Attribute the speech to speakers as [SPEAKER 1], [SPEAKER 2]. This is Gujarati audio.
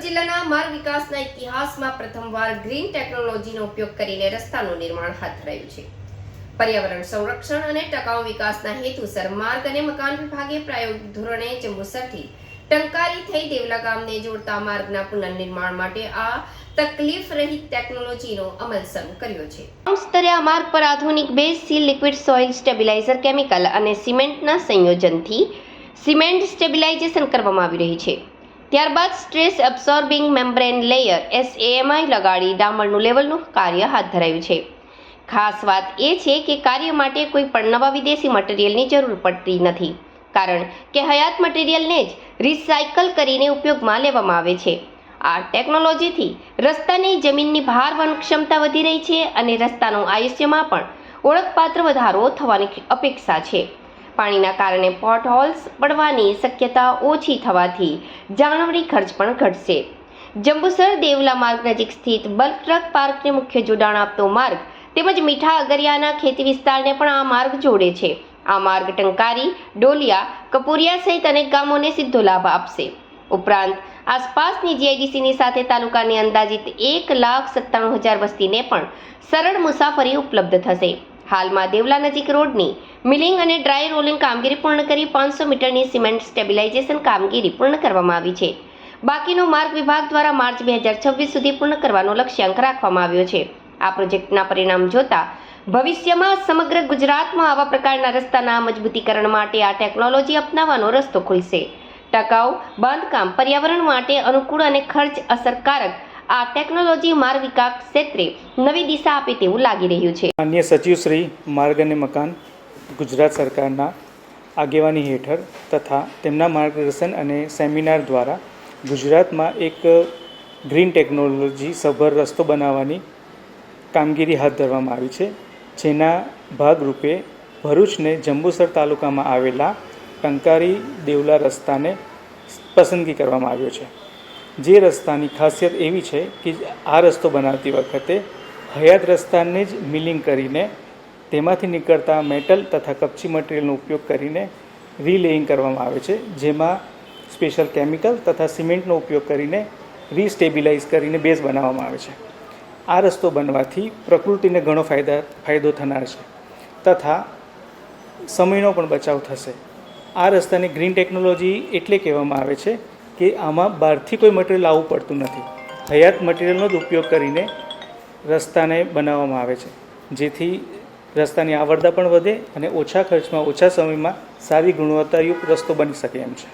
[SPEAKER 1] જિલ્લાના માર્ગ વિકાસના ઇતિહાસમાં પ્રથમવાર ગ્રીન ટેકનોલોજીનો ઉપયોગ કરીને રસ્તાનું નિર્માણ હાથ ધરાયું છે। પર્યાવરણ સંરક્ષણ અને ટકાઉ વિકાસના હેતુસર માર્ગ અને મકાન વિભાગે પ્રાયોગિક ધોરણે જંબુસરથી ટંકારી થઈ દેવલા ગામને જોડતા માર્ગના પુનર્નિર્માણ માટે આ તકલીફ રહિત ટેકનોલોજીનો અમલ શરૂ કર્યો છે। ગ્રાઉન્ડ સ્તરે આ માર્ગ પર આધુનિક base seal liquid soil stabiliser chemical અને સિમેન્ટના સંયોજનથી સિમેન્ટ સ્ટેબિલાઇઝેશન કરવામાં આવી રહી છે। ત્યારબાદ stress absorbing membrane layer SAMI લગાડી ડામરનું લેવલનું કાર્ય હાથ ધરાયું છે। ખાસ વાત એ છે કે કાર્ય માટે કોઈ પણ નવા વિદેશી મટીરિયલની જરૂર પડતી નથી, કારણ કે હયાત મટીરિયલને જ રિસાયકલ કરીને ઉપયોગમાં લેવામાં આવે છે। આ ટેકનોલોજીથી રસ્તાની જમીનની ભાર વહન ક્ષમતા વધી રહી છે અને રસ્તાનું આયુષ્યમાં પણ ઓળખપાત્ર વધારો થવાની અપેક્ષા છે। પાણીના કારણે પોટહોલ્સ પડવાની શક્યતા ઓછી થવાથી જાળવણી ખર્ચ પણ ઘટશે। જંબુસર દેવલા માર્ગ નજીક સ્થિત બલ્ક ટ્રક પાર્કને મુખ્ય જોડાણ આપતો માર્ગ તેમજ મીઠા અગરિયાના ખેતી વિસ્તારને પણ આ માર્ગ જોડે છે। આ માર્ગ ટંકારી, ડોલિયા, કપુરિયા સહિત અનેક ગામોને સીધો લાભ આપશે। ઉપરાંત આસપાસની GIDCની સાથે તાલુકાની અંદાજિત 1,97,000 વસ્તીને પણ સરળ મુસાફરી ઉપલબ્ધ થશે। હાલમાં દેવલા નજીક રોડની મિલિંગ અને ડ્રાય રોલિંગ કામગીરી પૂર્ણ કરી 500 મીટરની સિમેન્ટ સ્ટેબિલાઇઝેશન કામગીરી પૂર્ણ કરવામાં આવી છે। બાકીનો માર્ગ વિભાગ દ્વારા માર્ચ 2026 સુધી પૂર્ણ કરવાનો લક્ષ્યાંક રાખવામાં આવ્યો છે। આ પ્રોજેક્ટના પરિણામ જોતા ભવિષ્યમાં સમગ્ર ગુજરાતમાં આવા પ્રકારના રસ્તાના મજબૂતીકરણ માટે આ ટેકનોલોજી અપનાવવાનો રસ્તો ખુલશે। ટકાઉ બાંધકામ, પર્યાવરણ માટે અનુકૂળ અને ખર્ચ અસરકારક આ ટેકનોલોજી માર્ગ વિકાસ ક્ષેત્રે નવી દિશા આપે તેવું લાગી રહ્યું છે।
[SPEAKER 2] માનનીય સચિવ શ્રી માર્ગ અને મકાન ગુજરાત સરકારના આગેવાની હેઠળ તથા તેમના માર્ગદર્શન અને સેમિનાર દ્વારા ગુજરાતમાં એક ગ્રીન ટેકનોલોજી સભર રસ્તો બનાવવાની કામગીરી હાથ ધરવામાં આવી છે, જેના ભાગરૂપે ભરૂચને જંબુસર તાલુકામાં આવેલા ટંકારી દેવલા રસ્તાને પસંદગી કરવામાં આવ્યો છે। જે રસ્તાની ખાસિયત એવી છે કે આ રસ્તો બનાવતી વખતે હયાત રસ્તાને જ મિલિંગ કરીને તેમાંથી નીકળતા મેટલ તથા કપચી મટીરિયલનો ઉપયોગ કરીને રીલેઇંગ કરવામાં આવે છે, જેમાં સ્પેશિયલ કેમિકલ તથા સિમેન્ટનો ઉપયોગ કરીને રીસ્ટેબિલાઇઝ કરીને બેઝ બનાવવામાં આવે છે। આ રસ્તો બનવાથી પ્રકૃતિને ઘણો ફાયદો થનાર છે તથા સમયનો પણ બચાવ થશે। આ રસ્તાને ગ્રીન ટેકનોલોજી એટલે કહેવામાં આવે છે કે આમાં બહારથી કોઈ મટીરિયલ આવવું પડતું નથી, હયાત મટીરિયલનો જ ઉપયોગ કરીને રસ્તાને બનાવવામાં આવે છે, જેથી રસ્તાની આવરદા પણ વધે અને ઓછા ખર્ચમાં ઓછા સમયમાં સારી ગુણવત્તાયુક્ત રસ્તો બની શકે એમ છે।